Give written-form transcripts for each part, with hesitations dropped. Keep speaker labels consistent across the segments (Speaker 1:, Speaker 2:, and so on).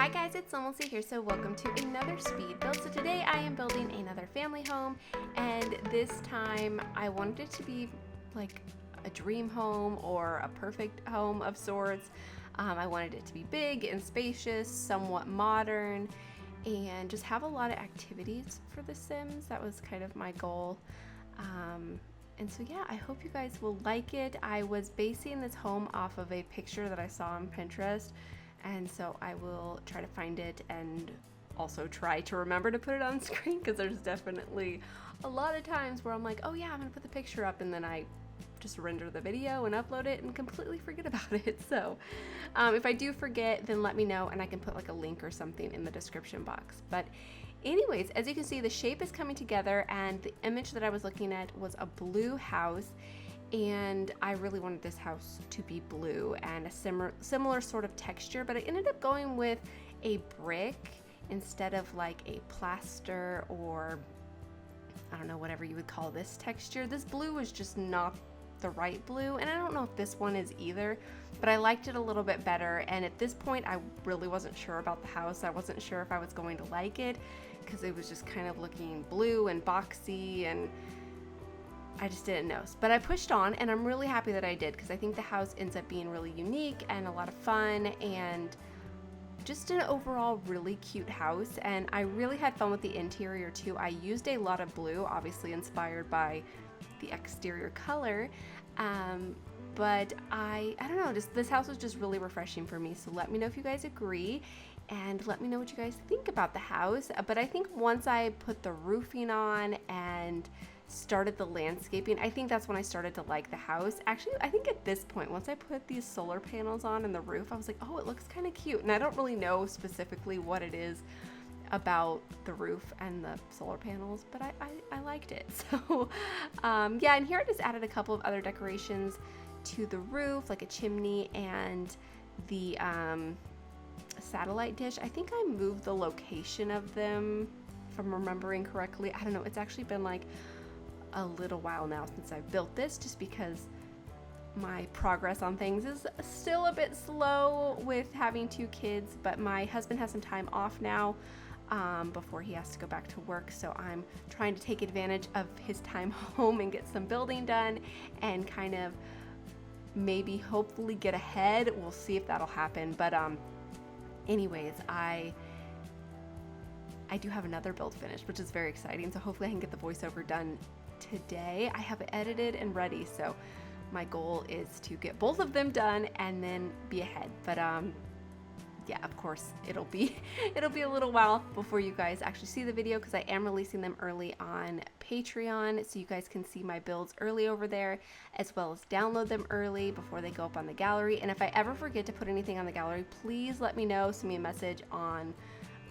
Speaker 1: Hi guys, it's SimLicy here, so welcome to another speed build. So today I am building another family home, and this time I wanted it to be like a dream home or a perfect home of sorts. I wanted it to be big and spacious, somewhat modern, and just have a lot of activities for the Sims. That was kind of my goal. And so yeah, I hope you guys will like it. I was basing this home off of a picture that I saw on Pinterest, and so I will try to find it and also try to remember to put it on screen, because there's definitely a lot of times where I'm like, oh yeah, I'm gonna put the picture up, and then I just render the video and upload it and completely forget about it. So if I do forget, then let me know and I can put like a link or something in the description box. But anyways, as you can see, the shape is coming together, and the image that I was looking at was a blue house, and I really wanted this house to be blue and a similar sort of texture, but I ended up going with a brick instead of like a plaster, or I don't know, whatever you would call this texture. This blue was just not the right blue, and I don't know if this one is either, but I liked it a little bit better. And at this point I really wasn't sure about the house. I wasn't sure if I was going to like it, because it was just kind of looking blue and boxy, and I just didn't know. But I pushed on, and I'm really happy that I did, because I think the house ends up being really unique and a lot of fun, and just an overall really cute house. And I really had fun with the interior too. I used a lot of blue, obviously inspired by the exterior color, but I don't know, just this house was just really refreshing for me. So let me know if you guys agree, and let me know what you guys think about the house. But I think once I put the roofing on and started the landscaping, I think that's when I started to like the house. Actually, I think at this point, once I put these solar panels on and the roof, I was like, oh, it looks kind of cute. And I don't really know specifically what it is about the roof and the solar panels, but I liked it. So yeah, and here I just added a couple of other decorations to the roof, like a chimney and the satellite dish. I think I moved the location of them, if I'm remembering correctly. I don't know, it's actually been like a little while now since I've built this, just because my progress on things is still a bit slow with having 2 kids, but my husband has some time off now before he has to go back to work, so I'm trying to take advantage of his time home and get some building done, and kind of maybe hopefully get ahead. We'll see if that'll happen. But anyways, I do have another build finished, which is very exciting, so hopefully I can get the voiceover done today. I have it edited and ready, so my goal is to get both of them done and then be ahead. But yeah, of course it'll be a little while before you guys actually see the video, because I am releasing them early on Patreon, so you guys can see my builds early over there, as well as download them early before they go up on the gallery. And if I ever forget to put anything on the gallery, please let me know. Send me a message on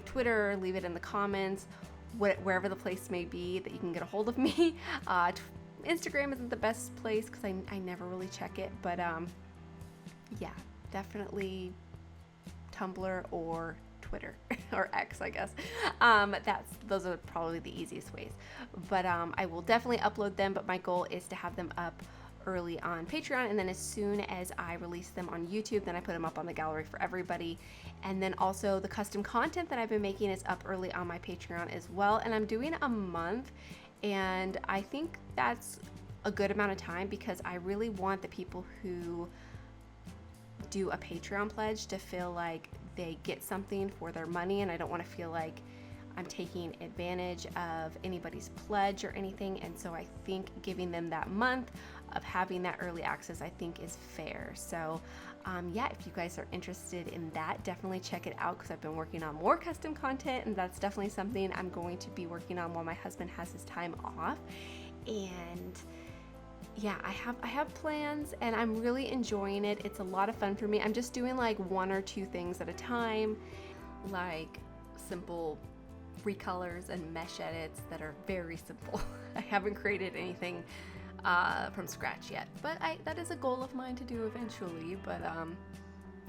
Speaker 1: Twitter, leave it in the comments, wherever the place may be that you can get a hold of me. Instagram isn't the best place because I never really check it, but yeah, definitely Tumblr or Twitter or X, I guess. Those are probably the easiest ways. But I will definitely upload them, but my goal is to have them up early on Patreon, and then as soon as I release them on YouTube, then I put them up on the gallery for everybody. And then also the custom content that I've been making is up early on my Patreon as well, and I'm doing a month, and I think that's a good amount of time, because I really want the people who do a Patreon pledge to feel like they get something for their money, and I don't want to feel like I'm taking advantage of anybody's pledge or anything. And so I think giving them that month of having that early access, I think, is fair. So yeah, if you guys are interested in that, definitely check it out, because I've been working on more custom content, and that's definitely something I'm going to be working on while my husband has his time off. And yeah, I have plans, and I'm really enjoying it. It's a lot of fun for me. I'm just doing like 1 or 2 things at a time, like simple recolors and mesh edits that are very simple. I haven't created anything from scratch yet, but that is a goal of mine to do eventually. But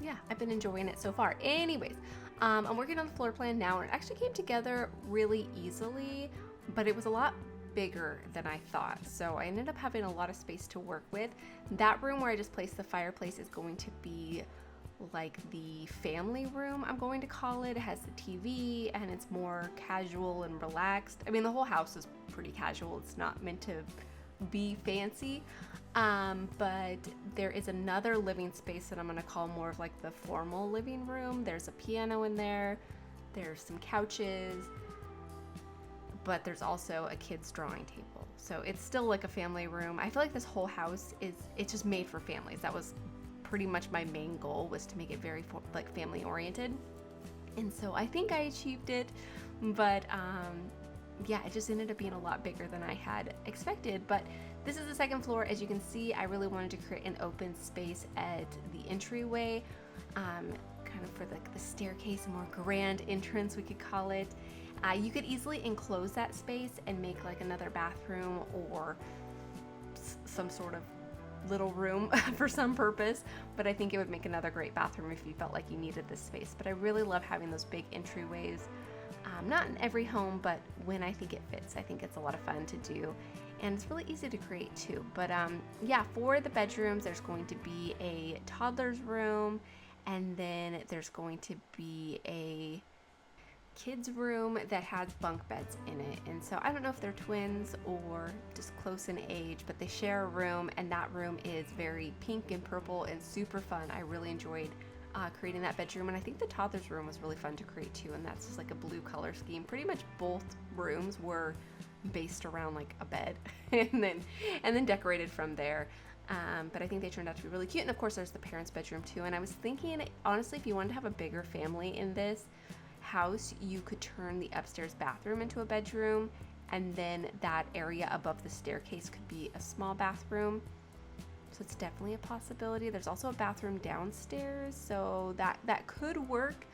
Speaker 1: yeah, I've been enjoying it so far. Anyways, I'm working on the floor plan now, and it actually came together really easily, but it was a lot bigger than I thought, so I ended up having a lot of space to work with. That room where I just placed the fireplace is going to be like the family room, I'm going to call it. It has the TV and it's more casual and relaxed. I mean, the whole house is pretty casual. It's not meant to be fancy. But there is another living space that I'm going to call more of like the formal living room. There's a piano in there. There's some couches, but there's also a kid's drawing table. So it's still like a family room. I feel like this whole house it's just made for families. That was pretty much my main goal, was to make it very like family oriented. And so I think I achieved it, but yeah, it just ended up being a lot bigger than I had expected. But this is the second floor. As you can see, I really wanted to create an open space at the entryway, kind of for like the staircase, a more grand entrance, we could call it. You could easily enclose that space and make like another bathroom or some sort of little room for some purpose, but I think it would make another great bathroom if you felt like you needed this space. But I really love having those big entryways, not in every home, but when I think it fits. I think it's a lot of fun to do, and it's really easy to create too. But yeah, for the bedrooms, there's going to be a toddler's room, and then there's going to be a kids room that has bunk beds in it. And so I don't know if they're twins or just close in age, but they share a room, and that room is very pink and purple and super fun. I really enjoyed creating that bedroom, and I think the toddler's room was really fun to create too, and that's just like a blue color scheme. Pretty much both rooms were based around like a bed and then decorated from there. But I think they turned out to be really cute. And of course there's the parents' bedroom too. And I was thinking, honestly, if you wanted to have a bigger family in this house, you could turn the upstairs bathroom into a bedroom, and then that area above the staircase could be a small bathroom. So it's definitely a possibility. There's also a bathroom downstairs, so that could work.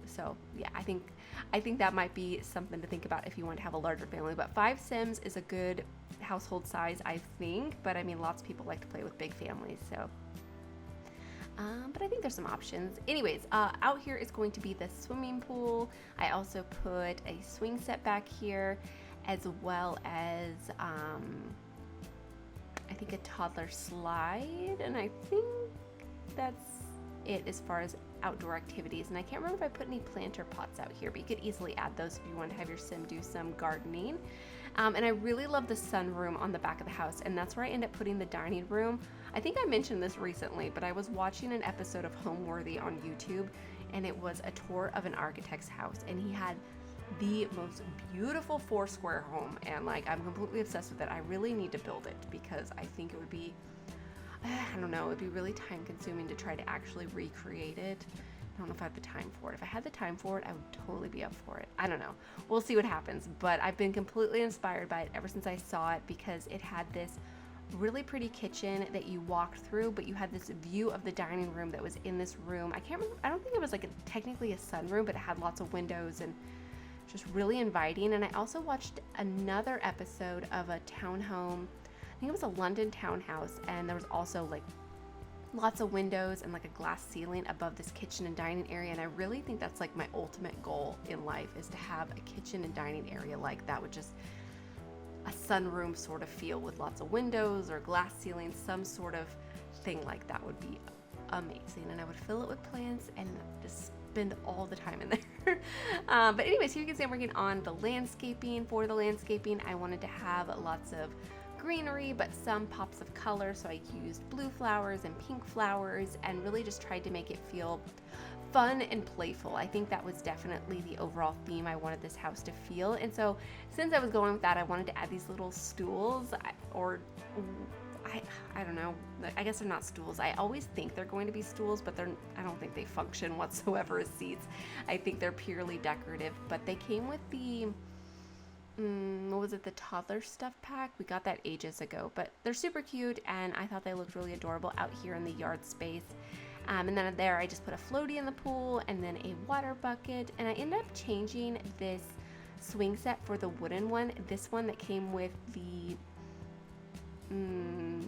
Speaker 1: So yeah, I think that might be something to think about if you want to have a larger family. But 5 Sims is a good household size, I think. But I mean, lots of people like to play with big families, so. But I think there's some options. Anyways, out here is going to be the swimming pool. I also put a swing set back here, as well as I think a toddler slide, and I think that's it as far as outdoor activities. And I can't remember if I put any planter pots out here, but you could easily add those if you want to have your sim do some gardening. And I really love the sunroom on the back of the house, and that's where I end up putting the dining room. I think I mentioned this recently, but I was watching an episode of Homeworthy on YouTube, and it was a tour of an architect's house, and he had the most beautiful 4-square home, and like, I'm completely obsessed with it. I really need to build it because I think it would be, I don't know, it'd be really time consuming to try to actually recreate it. I don't know if I have the time for it. If I had the time for it, I would totally be up for it. I don't know. We'll see what happens. But I've been completely inspired by it ever since I saw it, because it had this really pretty kitchen that you walked through, but you had this view of the dining room that was in this room. I can't remember. I don't think it was like technically a sunroom, but it had lots of windows and just really inviting. And I also watched another episode of a townhome. I think it was a London townhouse, and there was also like lots of windows and like a glass ceiling above this kitchen and dining area. And I really think that's like my ultimate goal in life, is to have a kitchen and dining area like that, with just a sunroom sort of feel with lots of windows or glass ceilings, some sort of thing like that would be amazing. And I would fill it with plants and just spend all the time in there. But anyways, here you can see I'm working on the landscaping. For the landscaping, I wanted to have lots of greenery, but some pops of color. So I used blue flowers and pink flowers, and really just tried to make it feel fun and playful. I think that was definitely the overall theme I wanted this house to feel. And so since I was going with that, I wanted to add these little stools, or I don't know, I guess they're not stools. I always think they're going to be stools, but I don't think they function whatsoever as seats. I think they're purely decorative. But they came with the what was it, the toddler stuff pack? We got that ages ago, but they're super cute, and I thought they looked really adorable out here in the yard space. And then there I just put a floaty in the pool, and then a water bucket, and I ended up changing this swing set for the wooden one. This one that came with the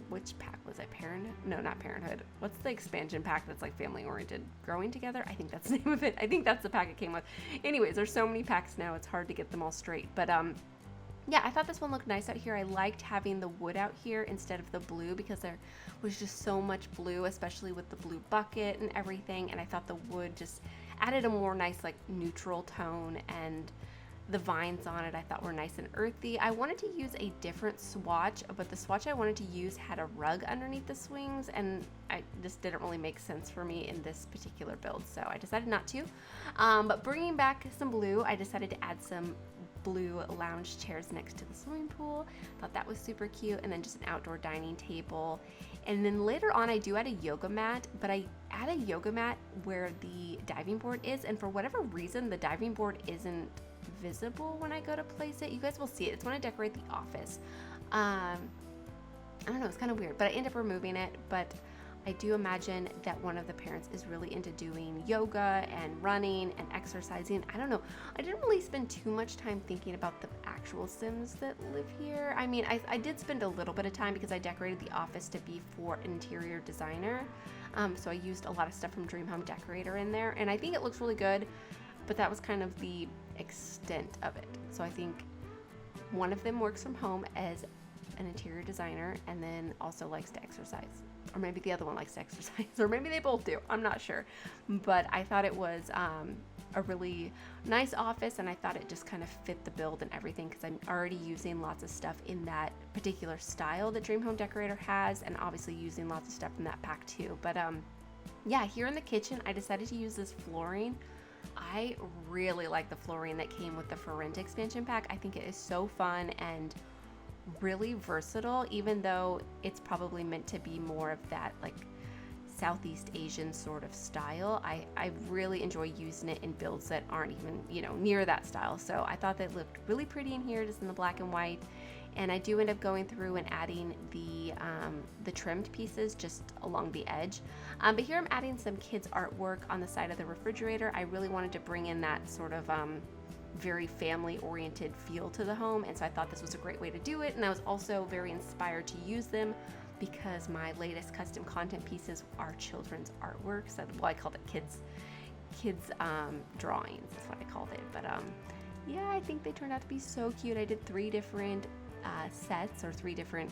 Speaker 1: which pack was it? Parenthood? No, not Parenthood. What's the expansion pack that's like family oriented? Growing Together? I think that's the name of it. I think that's the pack it came with. Anyways, there's so many packs now, it's hard to get them all straight. But yeah, I thought this one looked nice out here. I liked having the wood out here instead of the blue because there was just so much blue, especially with the blue bucket and everything. And I thought the wood just added a more nice like neutral tone, and the vines on it I thought were nice and earthy. I wanted to use a different swatch, but the swatch I wanted to use had a rug underneath the swings, and I just didn't really make sense for me in this particular build, so I decided not to. But bringing back some blue, I decided to add some blue lounge chairs next to the swimming pool. Thought that was super cute, and then just an outdoor dining table. And then later on I do add a yoga mat, but I add a yoga mat where the diving board is, and for whatever reason the diving board isn't visible when I go to place it. You guys will see it. It's when I decorate the office. I don't know, it's kind of weird, but I end up removing it. But I do imagine that one of the parents is really into doing yoga and running and exercising. I don't know. I didn't really spend too much time thinking about the actual Sims that live here. I mean, I did spend a little bit of time because I decorated the office to be for an interior designer. So I used a lot of stuff from Dream Home Decorator in there, and I think it looks really good, but that was kind of the extent of it. So I think one of them works from home as an interior designer and then also likes to exercise. Or maybe the other one likes to exercise, or maybe they both do. I'm not sure. But I thought it was a really nice office, and I thought it just kind of fit the build and everything because I'm already using lots of stuff in that particular style that Dream Home Decorator has, and obviously using lots of stuff from that pack too. But yeah, here in the kitchen, I decided to use this flooring. I really like the flooring that came with the For Rent expansion pack. I think it is so fun and really versatile, even though it's probably meant to be more of that like Southeast Asian sort of style. I really enjoy using it in builds that aren't even, you know, near that style. So I thought they looked really pretty in here, just in the black and white. And I do end up going through and adding the trimmed pieces just along the edge. But here I'm adding some kids' artwork on the side of the refrigerator. I really wanted to bring in that sort of very family-oriented feel to the home, and so I thought this was a great way to do it. And I was also very inspired to use them because my latest custom content pieces are children's artwork. So, well, I called it kids drawings. That's what I called it. But yeah, I think they turned out to be so cute. I did 3 different sets, or 3 different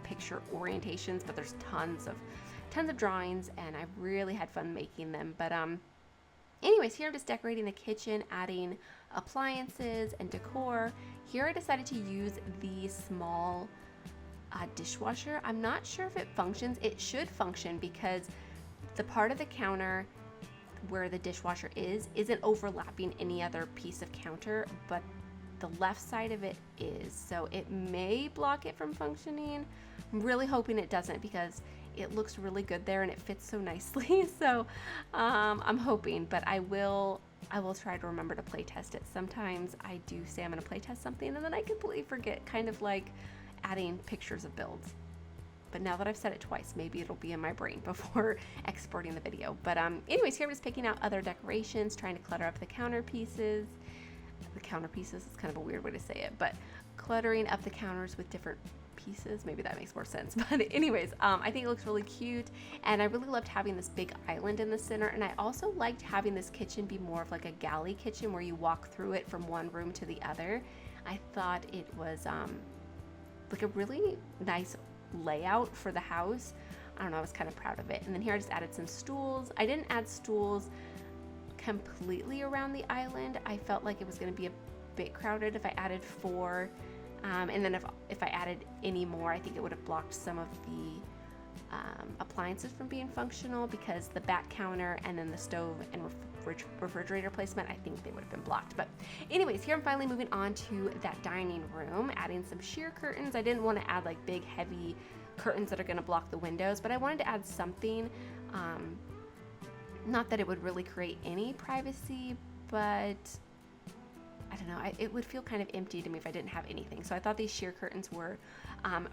Speaker 1: picture orientations, but there's tons of drawings, and I really had fun making them. But anyways, here I'm just decorating the kitchen, adding appliances and decor. Here I decided to use the small dishwasher. I'm not sure if it functions. It should function because the part of the counter where the dishwasher isn't overlapping any other piece of counter, but the left side of it is. So it may block it from functioning. I'm really hoping it doesn't because it looks really good there and it fits so nicely. So I'm hoping, but I will try to remember to play test it. Sometimes I do say I'm going to play test something and then I completely forget, kind of like adding pictures of builds. But now that I've said it twice, maybe it'll be in my brain before exporting the video. But anyways, here I'm just picking out other decorations, trying to clutter up the counter pieces. The counter pieces is kind of a weird way to say it, but cluttering up the counters with different pieces. Maybe that makes more sense. But anyways, I think it looks really cute, and I really loved having this big island in the center. And I also liked having this kitchen be more of like a galley kitchen where you walk through it from one room to the other. I thought it was like a really nice layout for the house. I don't know, I was kind of proud of it. And then here I just added some stools. I didn't add stools completely around the island. I felt like it was going to be a bit crowded if I added 4. And then if I added any more, I think it would have blocked some of the appliances from being functional, because the back counter and then the stove and refrigerator placement, I think they would have been blocked. But anyways, here I'm finally moving on to that dining room, adding some sheer curtains. I didn't want to add like big heavy curtains that are going to block the windows, but I wanted to add something, not that it would really create any privacy, but I don't know, it would feel kind of empty to me if I didn't have anything. So I thought these sheer curtains were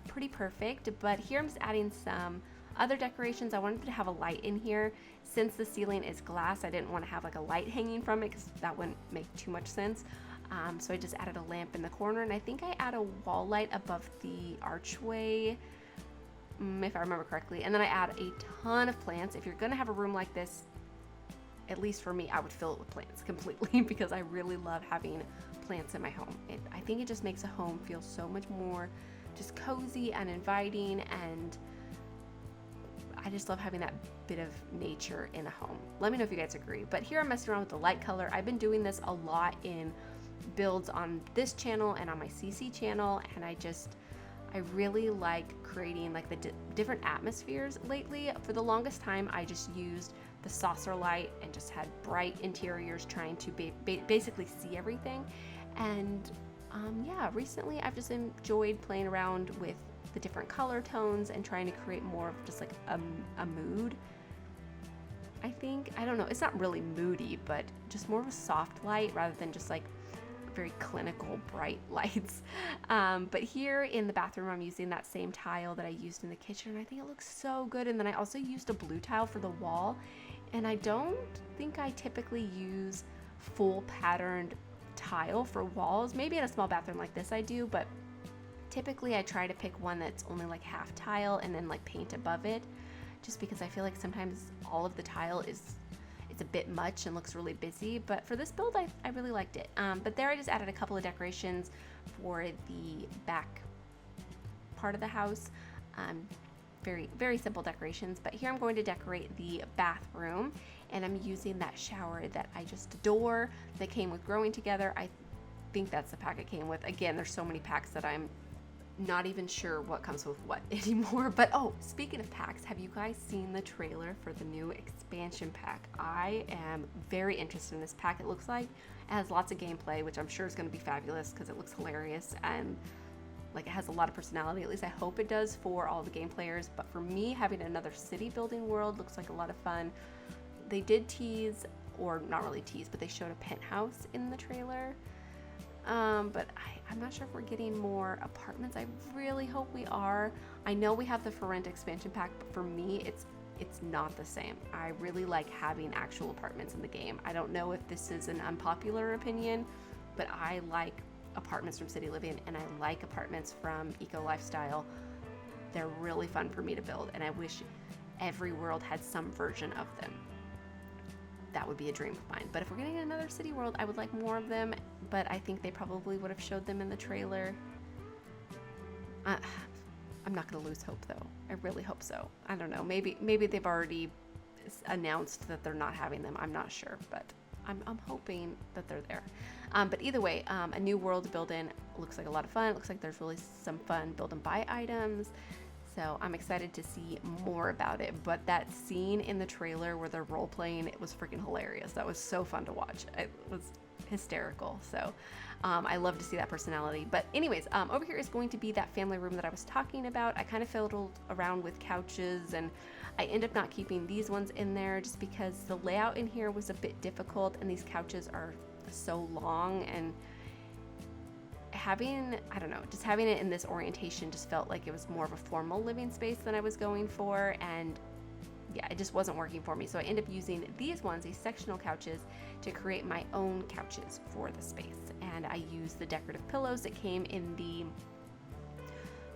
Speaker 1: pretty perfect. But here I'm just adding some other decorations. I wanted to have a light in here. Since the ceiling is glass, I didn't want to have like a light hanging from it because that wouldn't make too much sense. So I just added a lamp in the corner, and I think I add a wall light above the archway, if I remember correctly. And then I add a ton of plants. If you're going to have a room like this, at least for me, I would fill it with plants completely because I really love having plants in my home. I think it just makes a home feel so much more just cozy and inviting, and I just love having that bit of nature in a home. Let me know if you guys agree. But here I'm messing around with the light color. I've been doing this a lot in builds on this channel and on my CC channel, and I really like creating like the different atmospheres lately. For the longest time, I just used the saucer light and just had bright interiors trying to basically see everything. And yeah, recently I've just enjoyed playing around with the different color tones and trying to create more of just like a mood. I think, I don't know, it's not really moody, but just more of a soft light rather than just like very clinical bright lights. But here in the bathroom, I'm using that same tile that I used in the kitchen, and I think it looks so good. And then I also used a blue tile for the wall, and I don't think I typically use full patterned tile for walls. Maybe in a small bathroom like this I do, but typically I try to pick one that's only like half tile and then like paint above it, just because I feel like sometimes all of the tile it's a bit much and looks really busy. But for this build, I really liked it. But there I just added a couple of decorations for the back part of the house. Very, very simple decorations. But here I'm going to decorate the bathroom, and I'm using that shower that I just adore that came with Growing Together. I think that's the pack it came with. Again, there's so many packs that I'm not even sure what comes with what anymore. But oh, speaking of packs, have you guys seen the trailer for the new expansion pack? I am very interested in this pack. It looks like it has lots of gameplay, which I'm sure is going to be fabulous because it looks hilarious, and like it has a lot of personality. At least I hope it does for all the game players. But for me, having another city building world looks like a lot of fun. They did tease, or not really tease, but they showed a penthouse in the trailer. But I'm not sure if we're getting more apartments. I really hope we are. I know we have the For Rent expansion pack, but for me, it's not the same. I really like having actual apartments in the game. I don't know if this is an unpopular opinion, but I like apartments from City Living, and I like apartments from Eco Lifestyle. They're really fun for me to build, and I wish every world had some version of them. That would be a dream of mine. But if we're getting another city world, I would like more of them, but I think they probably would have showed them in the trailer. I'm not gonna lose hope though. I really hope so. I don't know, maybe they've already announced that they're not having them. I'm not sure, but I'm hoping that they're there. But either way, a new world to build in looks like a lot of fun. It looks like there's really some fun build and buy items. So I'm excited to see more about it. But that scene in the trailer where they're role playing, it was freaking hilarious. That was so fun to watch. It was hysterical. So I love to see that personality. But anyways, over here is going to be that family room that I was talking about. I kind of fiddled around with couches, and I end up not keeping these ones in there just because the layout in here was a bit difficult, and these couches are so long, and having it in this orientation just felt like it was more of a formal living space than I was going for, and yeah, it just wasn't working for me. So I end up using these ones, these sectional couches, to create my own couches for the space. And I use the decorative pillows that came in the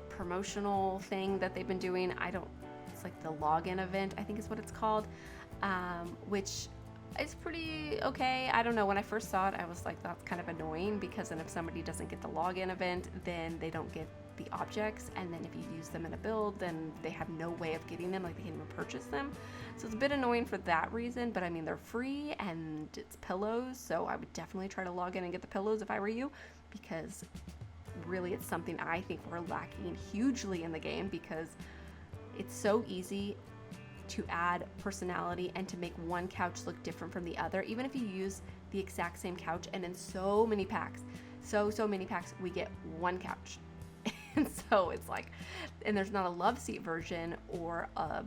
Speaker 1: promotional thing that they've been doing. It's like the login event, I think is what it's called, which is pretty okay. I don't know, when I first saw it, I was like, that's kind of annoying, because then if somebody doesn't get the login event, then they don't get the objects, and then if you use them in a build, then they have no way of getting them, like they can't even purchase them. So it's a bit annoying for that reason, but I mean, they're free and it's pillows, so I would definitely try to log in and get the pillows if I were you, because really it's something I think we're lacking hugely in the game, because it's so easy to add personality and to make one couch look different from the other, even if you use the exact same couch. And in so many packs, so many packs, we get one couch. And so it's like, and there's not a love seat version or a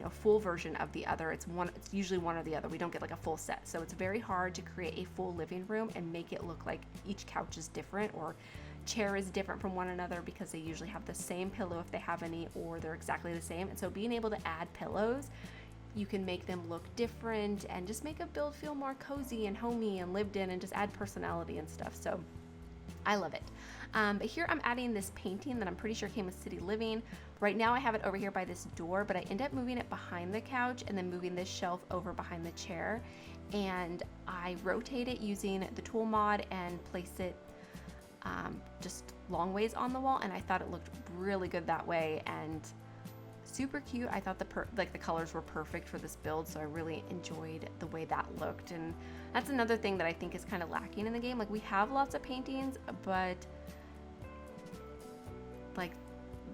Speaker 1: full version of the other. It's usually one or the other. We don't get like a full set. So it's very hard to create a full living room and make it look like each couch is different or chair is different from one another, because they usually have the same pillow if they have any, or they're exactly the same. And so being able to add pillows, you can make them look different and just make a build feel more cozy and homey and lived in, and just add personality and stuff. So I love it. But here I'm adding this painting that I'm pretty sure came with City Living. Right now I have it over here by this door, but I end up moving it behind the couch and then moving this shelf over behind the chair. And I rotate it using the tool mod and place it just long ways on the wall, and I thought it looked really good that way and super cute. I thought the colors were perfect for this build, so I really enjoyed the way that looked. And that's another thing that I think is kind of lacking in the game. Like, we have lots of paintings, but like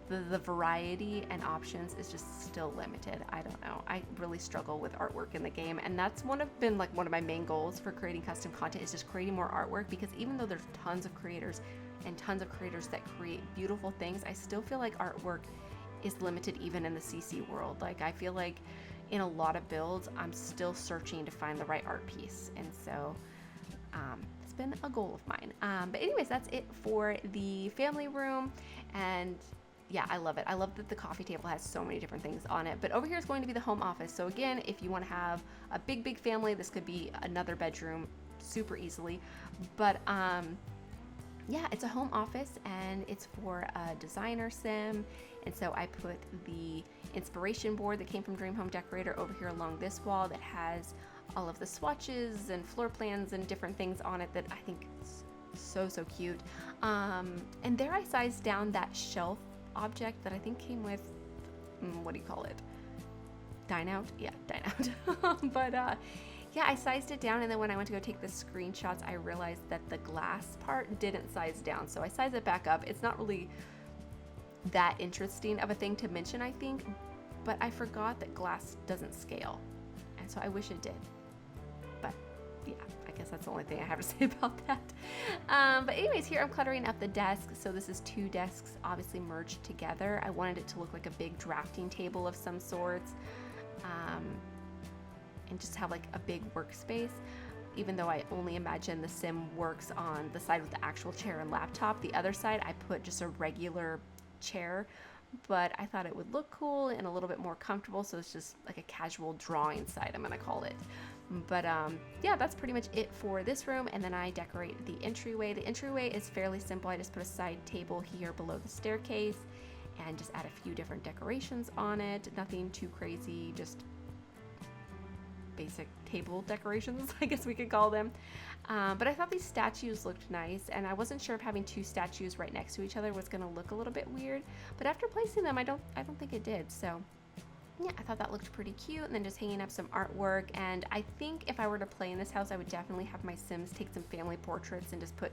Speaker 1: the variety and options is just still limited. I don't know. I really struggle with artwork in the game, and that's been one of my main goals for creating custom content, is just creating more artwork, because even though there's tons of creators that create beautiful things, I still feel like artwork is limited even in the CC world. Like, I feel like in a lot of builds, I'm still searching to find the right art piece, and so it's been a goal of mine. But anyways, that's it for the family room, and yeah, I love it. I love that the coffee table has so many different things on it. But over here is going to be the home office. So again, if you want to have a big family, this could be another bedroom super easily. But yeah, it's a home office, and it's for a designer sim. And so I put the inspiration board that came from Dream Home Decorator over here along this wall that has all of the swatches and floor plans and different things on it that I think is so cute. And there I sized down that shelf object that I think came with, what do you call it? Dine out? Yeah, dine out. But yeah, I sized it down, and then when I went to go take the screenshots, I realized that the glass part didn't size down. So I sized it back up. It's not really that interesting of a thing to mention, I think, but I forgot that glass doesn't scale. And so I wish it did. But yeah, I guess that's the only thing I have to say about that. But anyways, here I'm cluttering up the desk. So this is 2 desks obviously merged together. I wanted it to look like a big drafting table of some sorts, and just have like a big workspace. Even though I only imagine the sim works on the side with the actual chair and laptop, the other side I put just a regular chair, but I thought it would look cool and a little bit more comfortable, so it's just like a casual drawing side, I'm gonna call it. But yeah, that's pretty much it for this room. And then I decorate the entryway. The entryway is fairly simple. I just put a side table here below the staircase and just add a few different decorations on it. Nothing too crazy, just basic table decorations, I guess we could call them. But I thought these statues looked nice, and I wasn't sure if having 2 statues right next to each other was going to look a little bit weird, but after placing them, I don't think it did. So yeah, I thought that looked pretty cute. And then just hanging up some artwork. And I think if I were to play in this house, I would definitely have my Sims take some family portraits and just put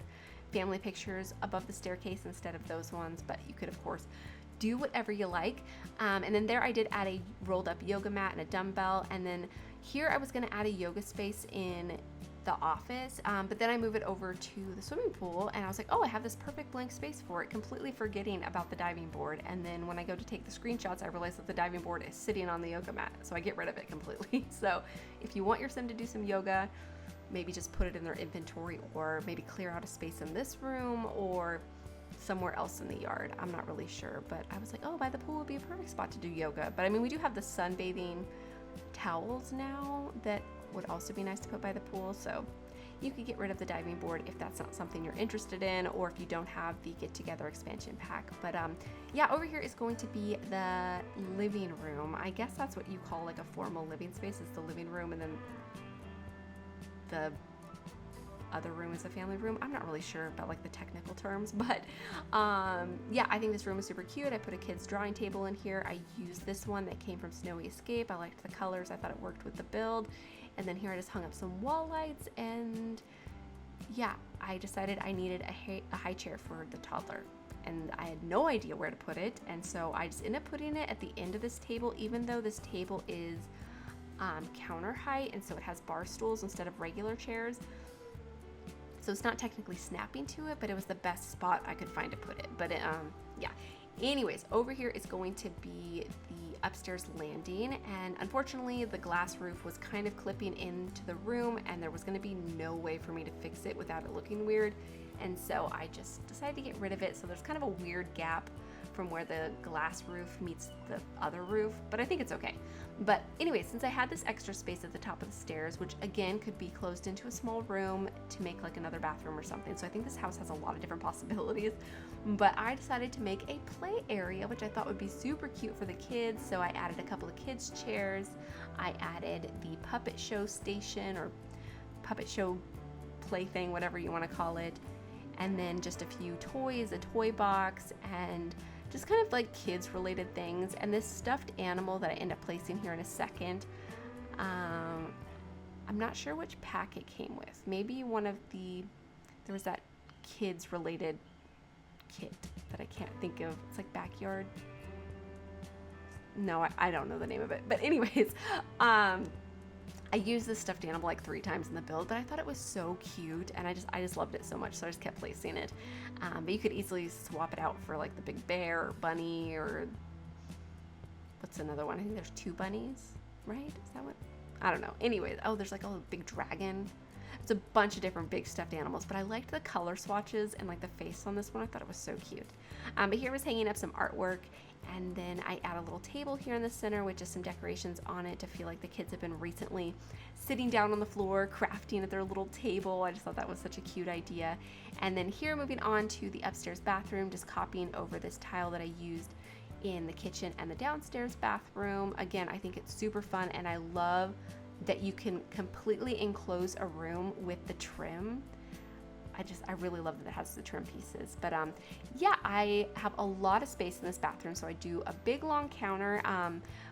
Speaker 1: family pictures above the staircase instead of those ones. But you could, of course, do whatever you like. And then there I did add a rolled up yoga mat and a dumbbell. And then here I was going to add a yoga space in the office, but then I move it over to the swimming pool, and I was like, oh, I have this perfect blank space for it, completely forgetting about the diving board. And then when I go to take the screenshots, I realize that the diving board is sitting on the yoga mat, so I get rid of it completely. So if you want your sim to do some yoga, maybe just put it in their inventory, or maybe clear out a space in this room or somewhere else in the yard. I'm not really sure, but I was like, oh, by the pool would be a perfect spot to do yoga. But I mean, we do have the sunbathing towels now that would also be nice to put by the pool, so you could get rid of the diving board if that's not something you're interested in, or if you don't have the get together expansion pack. But yeah, over here is going to be the living room. I guess that's what you call like a formal living space, is the living room, and then the other room is a family room. I'm not really sure about like the technical terms, but yeah, I think this room is super cute. I put a kid's drawing table in here. I used this one that came from Snowy Escape. I liked the colors. I thought it worked with the build. And then here I just hung up some wall lights, and yeah, I decided I needed a high chair for the toddler, and I had no idea where to put it, and so I just ended up putting it at the end of this table, even though this table is counter height, and so it has bar stools instead of regular chairs. So it's not technically snapping to it, but it was the best spot I could find to put it. But yeah. Anyways, over here is going to be the upstairs landing, and unfortunately the glass roof was kind of clipping into the room, and there was going to be no way for me to fix it without it looking weird, and so I just decided to get rid of it. So there's kind of a weird gap from where the glass roof meets the other roof, but I think it's okay. But anyway, since I had this extra space at the top of the stairs, which again could be closed into a small room to make like another bathroom or something, so I think this house has a lot of different possibilities, but I decided to make a play area, which I thought would be super cute for the kids. So I added a couple of kids chairs, I added the puppet show station or puppet show plaything, whatever you want to call it, and then just a few toys, a toy box, and just kind of like kids related things, and this stuffed animal that I end up placing here in a second. I'm not sure which pack it came with. Maybe one of there was that kids related kit that I can't think of. It's like backyard. No, I don't know the name of it. But anyways, I used this stuffed animal like 3 times in the build, but I thought it was so cute, and I just loved it so much, so I just kept placing it. But you could easily swap it out for like the big bear or bunny, or what's another one? I think there's 2 bunnies, right? Is that what? I don't know. Anyways, oh, there's like a big dragon. It's a bunch of different big stuffed animals, but I liked the color swatches and like the face on this one. I thought it was so cute. But here I was hanging up some artwork, and then I add a little table here in the center with just some decorations on it to feel like the kids have been recently sitting down on the floor crafting at their little table. I just thought that was such a cute idea. And then here, moving on to the upstairs bathroom, just copying over this tile that I used in the kitchen and the downstairs bathroom. Again, I think it's super fun, and I love that you can completely enclose a room with the trim. I really love that it has the trim pieces. But yeah, I have a lot of space in this bathroom, so I do a big long counter,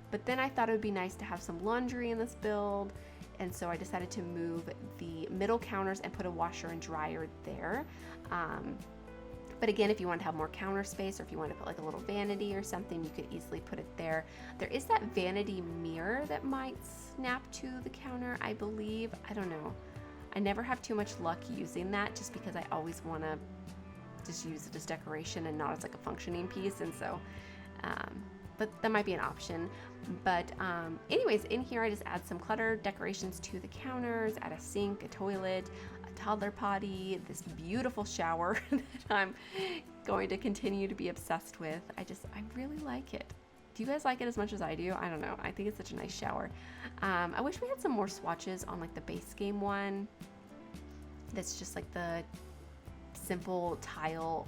Speaker 1: but then I thought it would be nice to have some laundry in this build, and so I decided to move the middle counters and put a washer and dryer there. But again, if you want to have more counter space, or if you want to put like a little vanity or something, you could easily put it there. There is that vanity mirror that might snap to the counter, I believe. I don't know. I never have too much luck using that, just because I always want to just use it as decoration and not as like a functioning piece. And so, but that might be an option. But anyways, in here I just add some clutter decorations to the counters, add a sink, a toilet, a toddler potty, this beautiful shower that I'm going to continue to be obsessed with. I really like it. Do you guys like it as much as I do? I don't know. I think it's such a nice shower. I wish we had some more swatches on like the base game one. That's just like the simple tile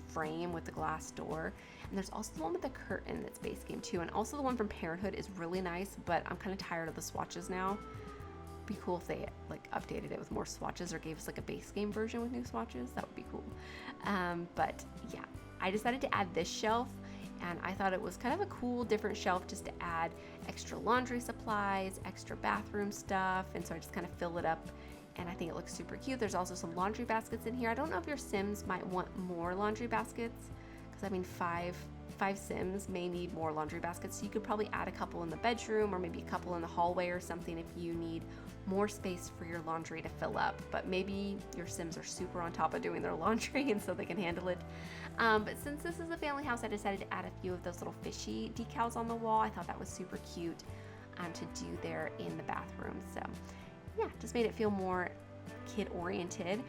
Speaker 1: frame with the glass door. And there's also the one with the curtain that's base game too. And also the one from Parenthood is really nice, but I'm kind of tired of the swatches now. Be cool if they like updated it with more swatches, or gave us like a base game version with new swatches. That would be cool. But yeah, I decided to add this shelf, and I thought it was kind of a cool different shelf just to add extra laundry supplies, extra bathroom stuff, and so I just kind of fill it up, and I think it looks super cute. There's also some laundry baskets in here. I don't know if your Sims might want more laundry baskets, because I mean 5 Sims may need more laundry baskets, so you could probably add a couple in the bedroom, or maybe a couple in the hallway or something if you need more space for your laundry to fill up. But maybe your Sims are super on top of doing their laundry and so they can handle it. But since this is a family house, I decided to add a few of those little fishy decals on the wall. I thought that was super cute to do there in the bathroom. So yeah, just made it feel more kid oriented.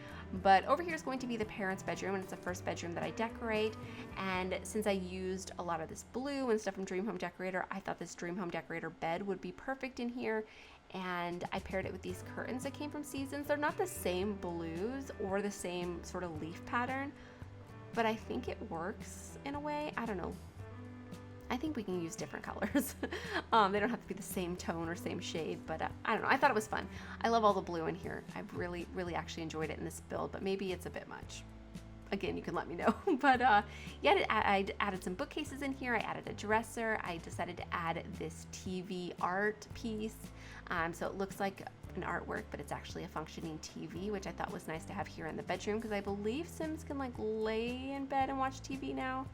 Speaker 1: But over here is going to be the parents' bedroom, and it's the first bedroom that I decorate. And since I used a lot of this blue and stuff from Dream Home Decorator, I thought this Dream Home Decorator bed would be perfect in here. And I paired it with these curtains that came from Seasons. They're not the same blues or the same sort of leaf pattern, but I think it works in a way. I don't know. I think we can use different colors. They don't have to be the same tone or same shade, but I don't know. I thought it was fun. I love all the blue in here. I really, really actually enjoyed it in this build, but maybe it's a bit much. Again, you can let me know. But yeah, I added some bookcases in here. I added a dresser. I decided to add this TV art piece. So it looks like an artwork, but it's actually a functioning TV, which I thought was nice to have here in the bedroom, because I believe Sims can like lay in bed and watch TV now.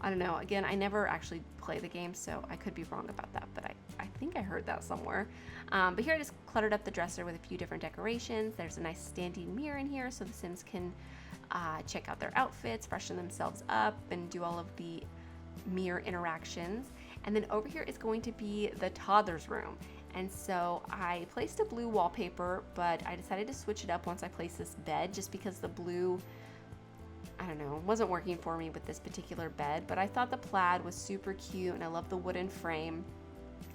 Speaker 1: I don't know. Again, I never actually play the game, so I could be wrong about that, but I think I heard that somewhere. But here I just cluttered up the dresser with a few different decorations. There's a nice standing mirror in here so the Sims can check out their outfits, freshen themselves up, and do all of the mirror interactions. And then over here is going to be the toddler's room. And so I placed a blue wallpaper, but I decided to switch it up once I placed this bed, just because the blue, I I don't know, wasn't working for me with this particular bed, but I thought the plaid was super cute and I love the wooden frame.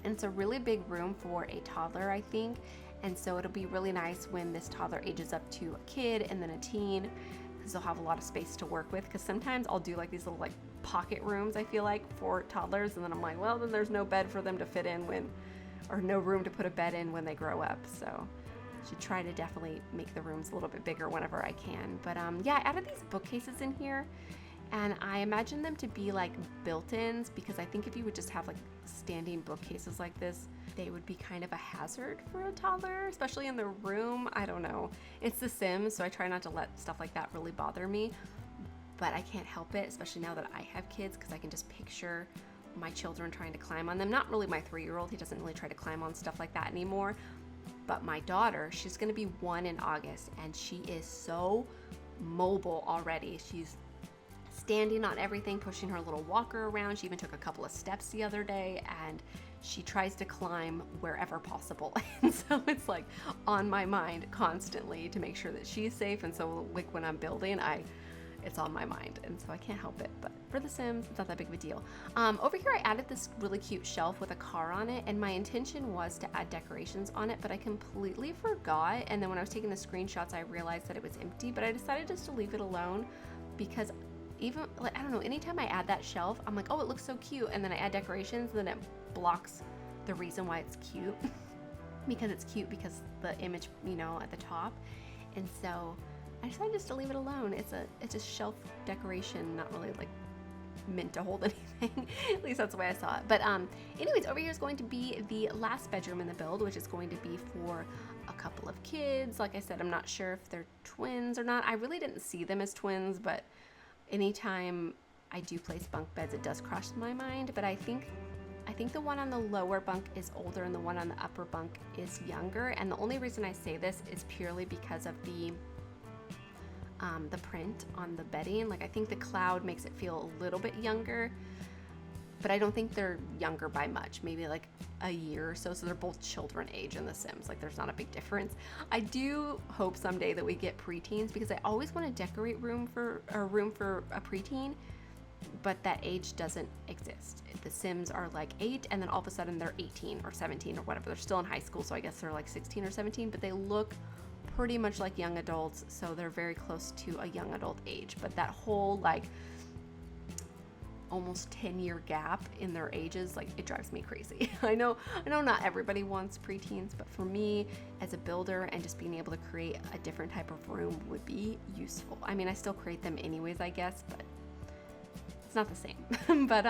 Speaker 1: And it's a really big room for a toddler, I think. And so it'll be really nice when this toddler ages up to a kid and then a teen, because they'll have a lot of space to work with. Because sometimes I'll do like these little like pocket rooms, I feel like, for toddlers, and then I'm like, well, then there's no bed for them to fit in when, or no room to put a bed in when they grow up. So I should try to definitely make the rooms a little bit bigger whenever I can. But yeah, I added these bookcases in here, and I imagine them to be like built-ins, because I think if you would just have like standing bookcases like this, they would be kind of a hazard for a toddler, especially in the room. I don't know. It's The Sims, so I try not to let stuff like that really bother me, but I can't help it, especially now that I have kids, because I can just picture my children trying to climb on them. Not really my 3-year-old, he doesn't really try to climb on stuff like that anymore, but my daughter, she's gonna be 1 in August, and she is so mobile already. She's standing on everything, pushing her little walker around. She even took a couple of steps the other day, and she tries to climb wherever possible. And so it's like on my mind constantly to make sure that she's safe. And so like when I'm building, it's on my mind, and so I can't help it. But for The Sims, it's not that big of a deal. Over here I added this really cute shelf with a car on it, and my intention was to add decorations on it, but I completely forgot. And then when I was taking the screenshots, I realized that it was empty, but I decided just to leave it alone, because even like, I don't know, anytime I add that shelf, I'm like, oh, it looks so cute, and then I add decorations, and then it blocks the reason why it's cute. Because it's cute because the image, you know, at the top. And so I decided just to leave it alone. It's a shelf decoration, not really like meant to hold anything. At least that's the way I saw it. But anyways, over here is going to be the last bedroom in the build, which is going to be for a couple of kids. Like I said, I'm not sure if they're twins or not. I really didn't see them as twins, but anytime I do place bunk beds, it does cross my mind. But I think the one on the lower bunk is older and the one on the upper bunk is younger. And the only reason I say this is purely because of the print on the bedding. Like, I think the cloud makes it feel a little bit younger, but I don't think they're younger by much, maybe like a year or so. So they're both children age in The Sims. Like, there's not a big difference. I do hope someday that we get preteens, because I always want to decorate room for a preteen, but that age doesn't exist. The Sims are like 8, and then all of a sudden they're 18 or 17 or whatever. They're still in high school, so I guess they're like 16 or 17, but they look pretty much like young adults, so they're very close to a young adult age. But that whole like almost 10-year gap in their ages, like, it drives me crazy. I know not everybody wants preteens, but for me as a builder, and just being able to create a different type of room would be useful. I mean, I still create them anyways, I guess, but it's not the same. But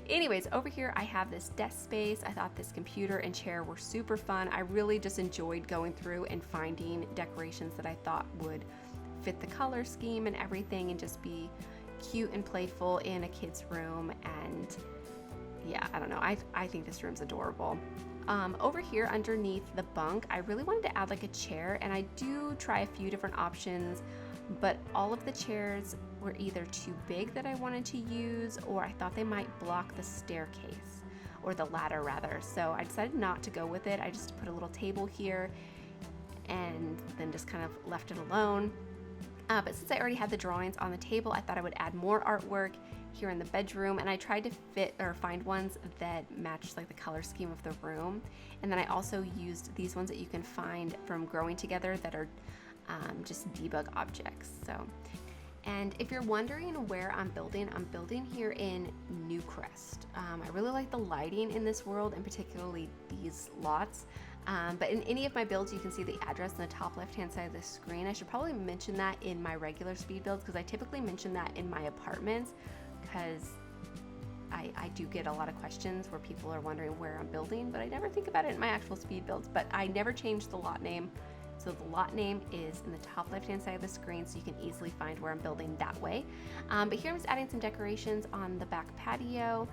Speaker 1: anyways, over here I have this desk space. I thought this computer and chair were super fun. I really just enjoyed going through and finding decorations that I thought would fit the color scheme and everything, and just be cute and playful in a kid's room. And yeah, I don't know, I think this room's adorable. Over here underneath the bunk, I really wanted to add like a chair, and I do try a few different options, but all of the chairs were either too big that I wanted to use, or I thought they might block the staircase, or the ladder rather. So I decided not to go with it. I just put a little table here and then just kind of left it alone. But since I already had the drawings on the table, I thought I would add more artwork here in the bedroom, and I tried to fit or find ones that matched like the color scheme of the room. And then I also used these ones that you can find from Growing Together that are just debug objects. So, and if you're wondering where I'm building here in Newcrest. I really like the lighting in this world, and particularly these lots. But in any of my builds, you can see the address on the top left-hand side of the screen. I should probably mention that in my regular speed builds, because I typically mention that in my apartments, because I do get a lot of questions where people are wondering where I'm building, but I never think about it in my actual speed builds. But I never change the lot name. So the lot name is in the top left-hand side of the screen, so you can easily find where I'm building that way. But here I'm just adding some decorations on the back patio.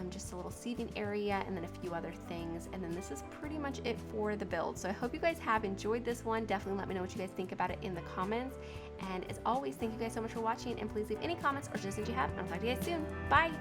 Speaker 1: Just a little seating area, and then a few other things, and then this is pretty much it for the build. So I hope you guys have enjoyed this one. Definitely let me know what you guys think about it in the comments, and as always, thank you guys so much for watching, and please leave any comments or suggestions you have, and I'll talk to you guys soon. Bye.